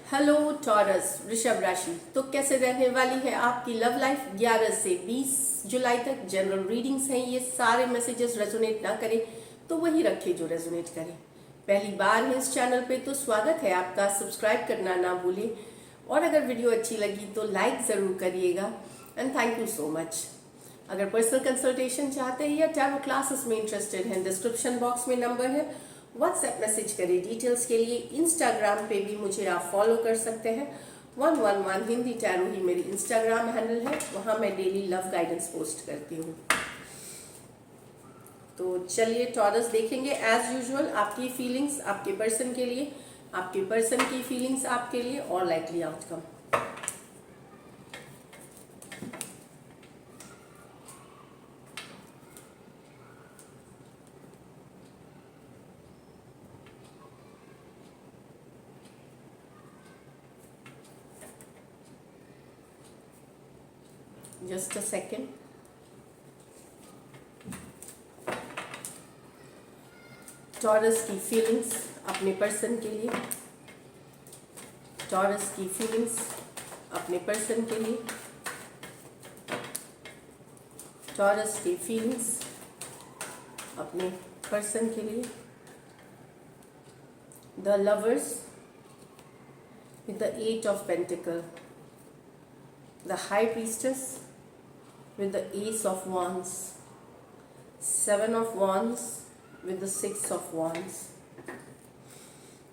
Hello taurus वृषभ राशि। तो कैसे रहने वाली है आपकी लव लाइफ 11 से 20 जुलाई तक। जनरल रीडिंग्स हैं, ये सारे मैसेजेस रेजोनेट ना करें तो वही रखें जो रेजोनेट करें। पहली बार है इस चैनल पे तो स्वागत है आपका, सब्सक्राइब करना ना भूलें और अगर वीडियो अच्छी लगी तो लाइक ज़रूर करिएगा and thank you so much. अगर पर्सनल कंसल्टेशन चाहते हैं या टैरो क्लासेस में इंटरेस्टेड हैं, डिस्क्रिप्शन बॉक्स में नंबर है, व्हाट्सएप मैसेज करें डिटेल्स के लिए। इंस्टाग्राम पे भी मुझे आप फॉलो कर सकते हैं, 111 हिंदी टैरो ही मेरी इंस्टाग्राम हैंडल है, वहाँ मैं डेली लव गाइडेंस पोस्ट करती हूँ। तो चलिए टॉरस देखेंगे एज यूजुअल आपकी फीलिंग्स आपके पर्सन के लिए, आपके पर्सन की फीलिंग्स आपके लिए और likely outcome. Just a second. Taurus की फीलिंग्स अपने पर्सन के लिए, टॉरस की फीलिंग्स अपने पर्सन के लिए, टॉरस की फीलिंग्स अपने पर्सन के लिए। The lovers with the 8 of Pentacle, the High Priestess with the Ace of Wands, 7 of Wands with the 6 of Wands।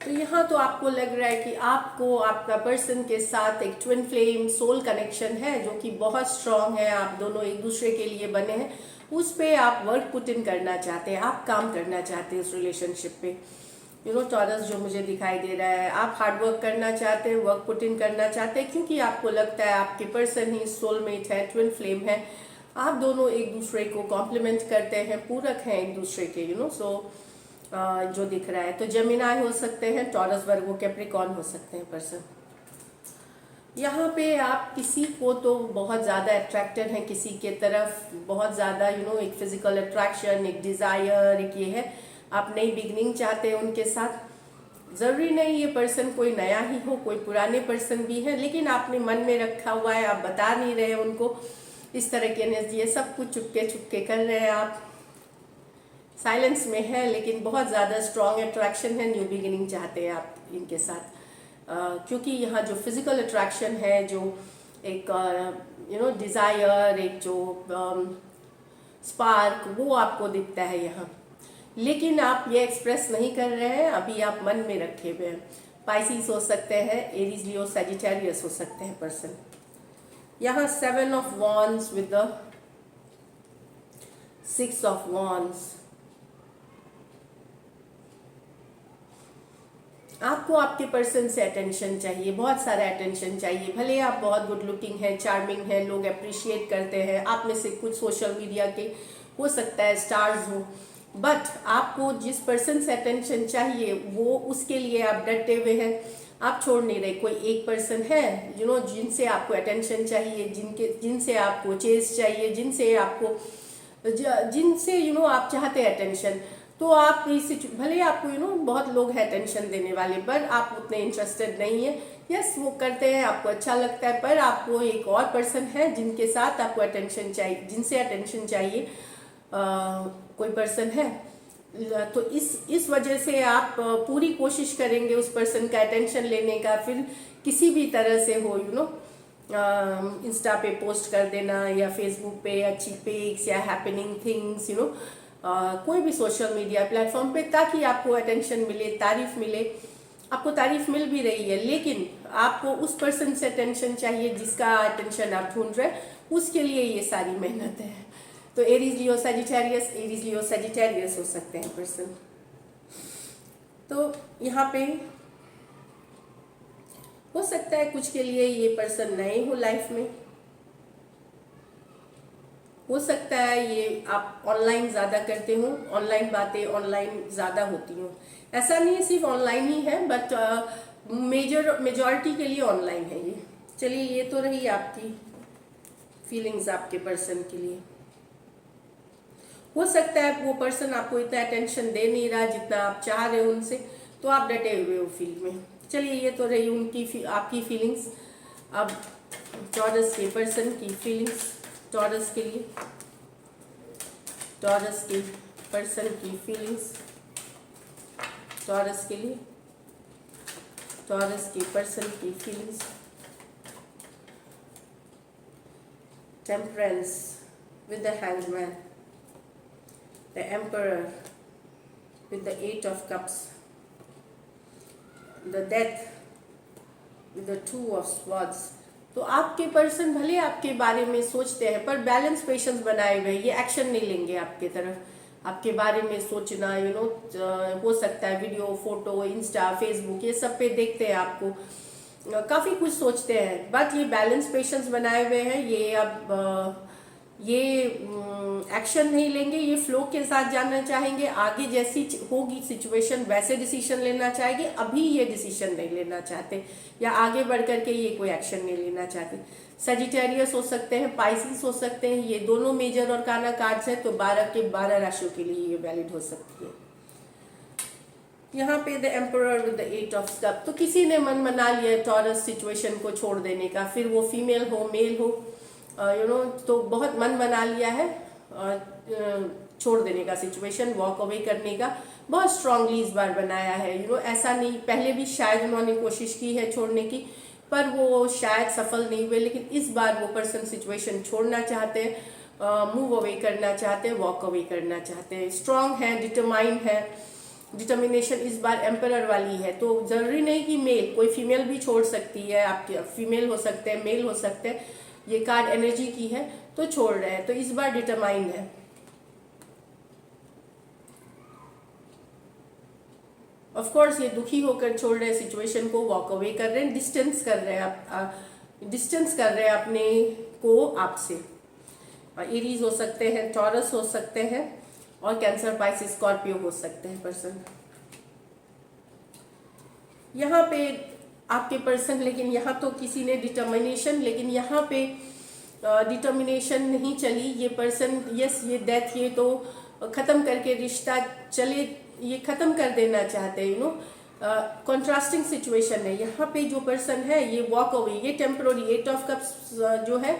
तो यहाँ तो आपको लग रहा है कि आपको आपका पर्सन के साथ एक ट्विन फ्लेम सोल कनेक्शन है जो कि बहुत स्ट्रांग है। आप दोनों एक दूसरे के लिए बने हैं, उस पे आप वर्क पुट इन करना चाहते हैं, आप काम करना चाहते हैं उस रिलेशनशिप पे। टॉरस जो मुझे दिखाई दे रहा है, आप हार्ड वर्क करना चाहते हैं, वर्क पुट इन करना चाहते हैं, क्योंकि आपको लगता है आपके पर्सन ही सोलमेट है, ट्विन फ्लेम है। आप दोनों एक दूसरे को कॉम्प्लीमेंट करते हैं, पूरक हैं एक दूसरे के। सो जो दिख रहा है तो जेमिनाई हो सकते हैं, टॉरस वर्गो कैप्रिकॉर्न हो सकते हैं पर्सन। यहाँ पे आप किसी को तो बहुत ज़्यादा अट्रैक्टेड हैं किसी के तरफ, बहुत ज़्यादा एक फिजिकल अट्रैक्शन, एक डिज़ायर, एक ये है। आप नई बिगनिंग चाहते हैं उनके साथ। ज़रूरी नहीं ये पर्सन कोई नया ही हो, कोई पुराने पर्सन भी है, लेकिन आपने मन में रखा हुआ है, आप बता नहीं रहे उनको। इस तरह की एनर्जी है, सब कुछ चुपके चुपके कर रहे हैं आप, साइलेंस में है, लेकिन बहुत ज़्यादा स्ट्रॉन्ग अट्रैक्शन है। न्यू बिगिनिंग चाहते हैं आप इनके साथ, क्योंकि यहाँ जो फिजिकल अट्रैक्शन है, जो एक डिज़ायर, एक जो स्पार्क, वो आपको दिखता है यहाँ। लेकिन आप ये एक्सप्रेस नहीं कर रहे हैं, अभी आप मन में रखे हुए हैं। पाइसिस हो सकते हैं, एरीज, लियो, सजिटेरियस हो सकते हैं पर्सन। यहाँ 7 of wands with the 6 of wands. आपको आपके पर्सन से अटेंशन चाहिए, बहुत सारा अटेंशन चाहिए। भले आप बहुत गुड लुकिंग हैं, चार्मिंग हैं, लोग अप्रिशिएट करते हैं, आप में से कुछ सोशल मीडिया के हो सकता है स्टार्स हो, बट आपको जिस पर्सन से अटेंशन चाहिए वो उसके लिए आप डटे हुए हैं, आप छोड़ नहीं रहे। कोई एक पर्सन है जिनसे आपको अटेंशन चाहिए, जिनसे आपको चेस चाहिए, जिनसे आप चाहते हैं अटेंशन। तो आप भले आपको बहुत लोग हैं अटेंशन देने वाले, पर आप उतने इंटरेस्टेड नहीं है। यस, वो करते हैं, आपको अच्छा लगता है, पर आपको एक और पर्सन है जिनके साथ आपको अटेंशन चाहिए, जिनसे अटेंशन चाहिए। कोई पर्सन है, तो इस वजह से आप पूरी कोशिश करेंगे उस पर्सन का अटेंशन लेने का। फिर किसी भी तरह से हो इंस्टा पे पोस्ट कर देना या फेसबुक पे अच्छी पिक्स या हैपनिंग थिंग्स, कोई भी सोशल मीडिया प्लेटफॉर्म पे, ताकि आपको अटेंशन मिले, तारीफ मिले। आपको तारीफ मिल भी रही है, लेकिन आपको उस पर्सन से अटेंशन चाहिए जिसका अटेंशन आप ढूंढ रहे हैं, उसके लिए ये सारी मेहनत है। तो एरीज, लियो, सजिटेरियस, एरीज, लियो, सजिटेरियस हो सकते हैं पर्सन। तो यहाँ पे हो सकता है कुछ के लिए ये पर्सन नए हो लाइफ में, हो सकता है ये आप ऑनलाइन ज़्यादा करते हो, ऑनलाइन बातें ऑनलाइन ज़्यादा होती हो। ऐसा नहीं है सिर्फ ऑनलाइन ही है, बट मेजॉरिटी के लिए ऑनलाइन है ये। चलिए, ये तो रही आपकी फीलिंग्स आपके पर्सन के लिए। हो सकता है वो पर्सन आपको इतना अटेंशन दे नहीं रहा जितना आप चाह रहे हो उनसे, तो आप डटे हुए हो फील्ड में। चलिए ये तो रही उनकी आपकी फीलिंग्स। अब टॉरस के पर्सन की फीलिंग्स टॉरस के लिए, टॉरस के पर्सन की फीलिंग्स टॉरस के लिए, टॉरस के पर्सन की feelings. Temperance with the hangman, the emperor with the 8 of cups, the death with the 2 of swords। तो आपके पर्सन भले आपके बारे में सोचते हैं पर बैलेंस पेशेंस बनाए हुए, ये एक्शन नहीं लेंगे आपके तरफ। आपके बारे में सोचना हो सकता है वीडियो, फोटो, इंस्टा, फेसबुक ये सब पे देखते हैं आपको, काफ़ी कुछ सोचते हैं, बट ये बैलेंस पेशेंस बनाए हुए हैं। ये अब ये एक्शन नहीं लेंगे, ये फ्लो के साथ जाना चाहेंगे। आगे जैसी होगी सिचुएशन वैसे डिसीजन लेना चाहेंगे। अभी ये डिसीजन नहीं लेना चाहते या आगे बढ़ करके ये कोई एक्शन नहीं लेना चाहते। सजिटेरियस हो सकते हैं, पाइसिस हो सकते हैं, ये दोनों मेजर और काना कार्ड्स हैं, तो 12 के 12 राशियों के लिए ये वैलिड हो सकती है। यहाँ पे the emperor with the 8 of cup, तो किसी ने मन बना लिया टॉरस सिचुएशन को छोड़ देने का, फिर वो फीमेल हो मेल हो, तो बहुत मन बना लिया है छोड़ देने का सिचुएशन, वॉक अवे करने का बहुत स्ट्रांगली इस बार बनाया है। ऐसा नहीं, पहले भी शायद उन्होंने कोशिश की है छोड़ने की पर वो शायद सफल नहीं हुए, लेकिन इस बार वो पर्सन सिचुएशन छोड़ना चाहते हैं, मूव अवे करना चाहते हैं, वॉक अवे करना चाहते हैं। स्ट्रांग है, डिटरमाइंड है, डिटर्मिनेशन इस बार एम्परर वाली है। तो जरूरी नहीं कि मेल, कोई फीमेल भी छोड़ सकती है, आपके फीमेल हो सकते हैं, मेल हो सकते हैं, ये कार्ड एनर्जी की है तो छोड़ रहे हैं। तो इस बार डिटरमाइंड है। ऑफ कोर्स ये दुखी होकर छोड़ रहे हैं सिचुएशन को, वॉक अवे कर रहे हैं, डिस्टेंस कर रहे हैं, डिस्टेंस कर रहे हैं अपने को आपसे। एरीज हो सकते हैं, टॉरस हो सकते हैं, और कैंसर, पाइसिस, स्कॉर्पियो हो सकते हैं पर्सन। यहाँ पे आपके पर्सन, लेकिन यहाँ तो किसी ने डिटर्मिनेशन, लेकिन यहाँ पे डिटर्मिनेशन नहीं चली। ये पर्सन यस ये डेथ ये तो ख़त्म करके रिश्ता चले, ये ख़त्म कर देना चाहते हैं। कॉन्ट्रास्टिंग सिचुएशन है। यहाँ पे जो पर्सन है ये वॉक अवे, ये टेम्पररी 8 ऑफ कप्स जो है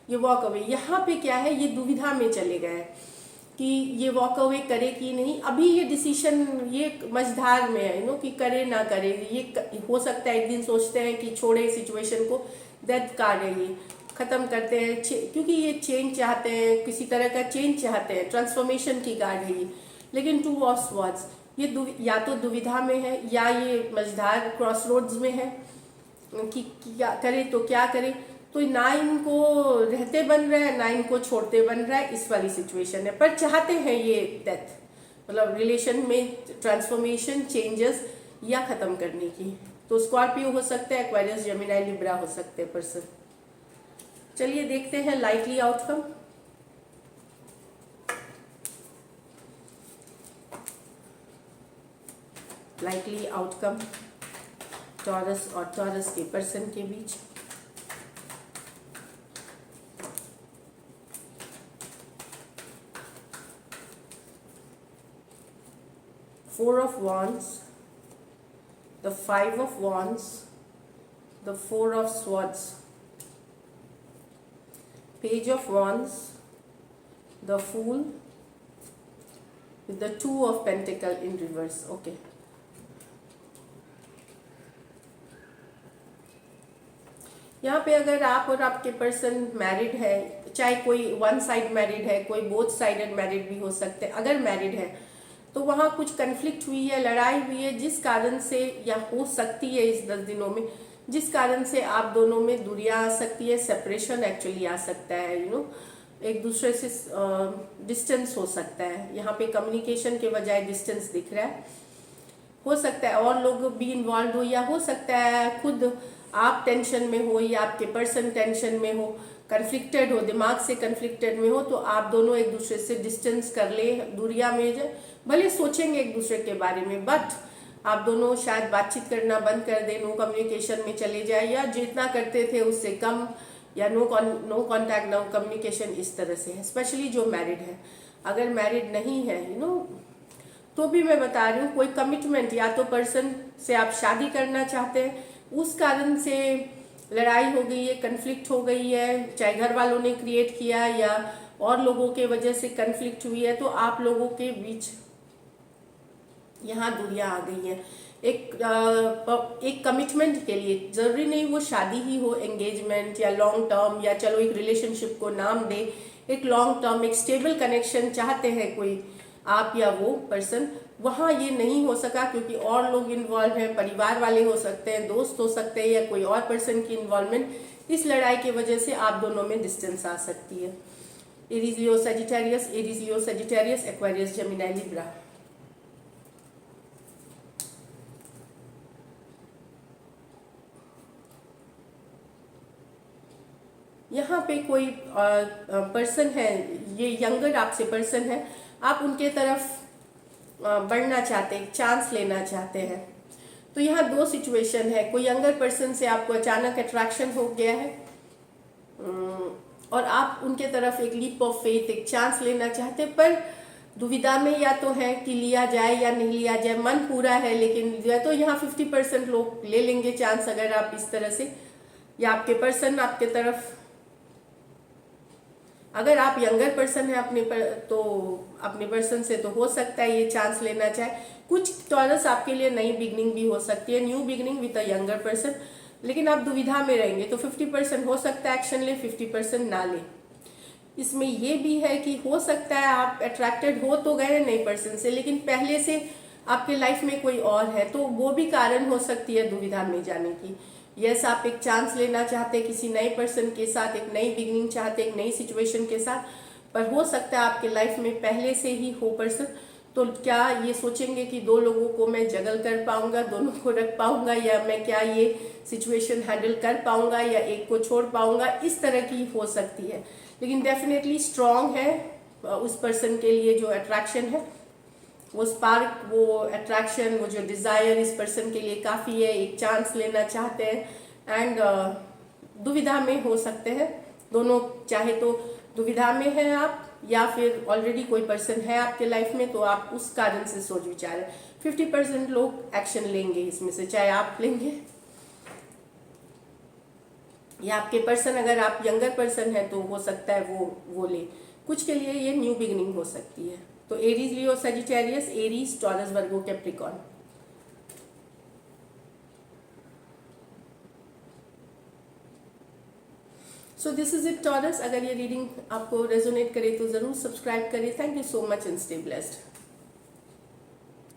ये वॉक अवे। यहाँ पे क्या है, ये दुविधा में चले गए कि ये वॉक अवे करे कि नहीं। अभी ये डिसीजन ये मझधार में है कि करे ना करे। ये हो सकता है एक दिन सोचते हैं कि छोड़े सिचुएशन को, डेथ कार्ड है ये, ख़त्म करते हैं, क्योंकि ये चेंज चाहते हैं, किसी तरह का चेंज चाहते हैं, ट्रांसफॉर्मेशन की कार्ड है ये। लेकिन 2 ऑफ स्वॉर्ड्स, ये या तो दुविधा में है या ये मझधार क्रॉस रोड्स में है कि क्या करे तो क्या करे। तो ना इनको रहते बन रहा है ना इनको छोड़ते बन रहा है, इस वाली सिचुएशन है। पर चाहते हैं ये डेथ, मतलब रिलेशन में ट्रांसफॉर्मेशन, चेंजेस या ख़त्म करने की। तो स्कॉर्पियो हो सकते हैं, एक्वेरियस, जेमिनी, लिब्रा हो सकते हैं पर्सन। चलिए देखते हैं likely outcome. Likely outcome taurus और टॉरस के पर्सन के बीच। Four of Wands, the 5 of Wands, the 4 of Swords, Page of Wands, the Fool, with the 2 of Pentacles in reverse. Okay. यहाँ पे अगर आप और आपके पर्सन मैरिड है, चाहे कोई वन साइड मैरिड है, कोई बोथ साइडेड मैरिड भी हो सकते हैं। अगर मैरिड है तो वहाँ कुछ कन्फ्लिक्ट हुई है, लड़ाई हुई है, जिस कारण से या हो सकती है इस 10 दिनों में, जिस कारण से आप दोनों में दूरियां आ सकती है, सेपरेशन एक्चुअली आ सकता है। एक दूसरे से डिस्टेंस हो सकता है। यहाँ पे कम्युनिकेशन के बजाय डिस्टेंस दिख रहा है। हो सकता है और लोग भी इन्वॉल्व हो, या हो सकता है खुद आप टेंशन में हो या आपके पर्सन टेंशन में हो, कन्फ्लिक्टेड हो, दिमाग से कन्फ्लिक्टेड में हो, तो आप दोनों एक दूसरे से डिस्टेंस कर ले, दूरिया में भले सोचेंगे एक दूसरे के बारे में, बट आप दोनों शायद बातचीत करना बंद कर दें, नो कम्युनिकेशन में चले जाए, या जितना करते थे उससे कम, या नो कॉन्टैक्ट, नो कम्युनिकेशन, इस तरह से है। स्पेशली जो मैरिड है। अगर मैरिड नहीं है तो भी मैं बता रही हूँ कोई कमिटमेंट, या तो पर्सन से आप शादी करना चाहते हैं, उस कारण से लड़ाई हो गई है, कन्फ्लिक्ट हो गई है, चाहे घर वालों ने क्रिएट किया या और लोगों के वजह से कन्फ्लिक्ट हुई है, तो आप लोगों के बीच यहाँ दूरियां आ गई हैं। एक कमिटमेंट के लिए, जरूरी नहीं वो शादी ही हो, एंगेजमेंट या लॉन्ग टर्म, या चलो एक रिलेशनशिप को नाम दे, एक लॉन्ग टर्म एक स्टेबल कनेक्शन चाहते हैं कोई आप या वो पर्सन, वहाँ ये नहीं हो सका क्योंकि और लोग इन्वॉल्व हैं, परिवार वाले हो सकते हैं, दोस्त हो सकते हैं, या कोई और पर्सन की इन्वॉल्वमेंट, इस लड़ाई की वजह से आप दोनों में डिस्टेंस आ सकती है। Aries Leo Sagittarius, Aries Leo Sagittarius, Aquarius Gemini Libra. यहाँ पे कोई पर्सन है, ये यंगर आपसे पर्सन है, आप उनके तरफ बढ़ना चाहते हैं, चांस लेना चाहते हैं। तो यहाँ दो सिचुएशन है, कोई यंगर पर्सन से आपको अचानक अट्रैक्शन हो गया है और आप उनके तरफ एक लीप ऑफ फेथ, एक चांस लेना चाहते हैं, पर दुविधा में या तो है कि लिया जाए या नहीं लिया जाए। मन पूरा है लेकिन या तो यहाँ 50% लोग ले लेंगे चांस अगर आप इस तरह से, या आपके पर्सन आपके तरफ, अगर आप यंगर पर्सन है तो अपने पर्सन से तो हो सकता है ये चांस लेना चाहे। कुछ टॉरस आपके लिए नई बिगनिंग भी हो सकती है, new beginning with a younger person, लेकिन आप दुविधा में रहेंगे तो 50% हो सकता है एक्शन ले, 50% ना ले। इसमें ये भी है कि हो सकता है आप अट्रैक्टेड हो तो गए नए पर्सन से, लेकिन पहले से आपके लाइफ में कोई और है, तो वो भी कारण हो सकती है दुविधा में जाने की। यस, आप एक चांस लेना चाहते हैं किसी नए पर्सन के साथ, एक नई बिगनिंग चाहते हैं एक नई सिचुएशन के साथ, पर हो सकता है आपके लाइफ में पहले से ही हो पर्सन। तो क्या ये सोचेंगे कि दो लोगों को मैं जगल कर पाऊंगा, दोनों को रख पाऊंगा, या मैं क्या ये सिचुएशन हैंडल कर पाऊंगा, या एक को छोड़ पाऊंगा, इस तरह की हो सकती है। लेकिन डेफिनेटली स्ट्रांग है उस पर्सन के लिए जो अट्रैक्शन है, वो स्पार्क, वो अट्रैक्शन, वो जो डिज़ायर इस पर्सन के लिए काफ़ी है, एक चांस लेना चाहते हैं। एंड दुविधा में हो सकते हैं दोनों, चाहे तो दुविधा में हैं आप, या फिर ऑलरेडी कोई पर्सन है आपके लाइफ में तो आप उस कारण से सोच विचार। 50% लोग एक्शन लेंगे इसमें से, चाहे आप लेंगे या आपके पर्सन, अगर आप यंगर पर्सन है तो हो सकता है वो ले। कुछ के लिए ये न्यू बिगिनिंग हो सकती है। तो Aries Leo Sagittarius, Aries Taurus Virgo Capricorn. So this is it taurus. अगर ये रीडिंग आपको रेजोनेट करे तो जरूर सब्सक्राइब करें। Thank you so much and stay blessed.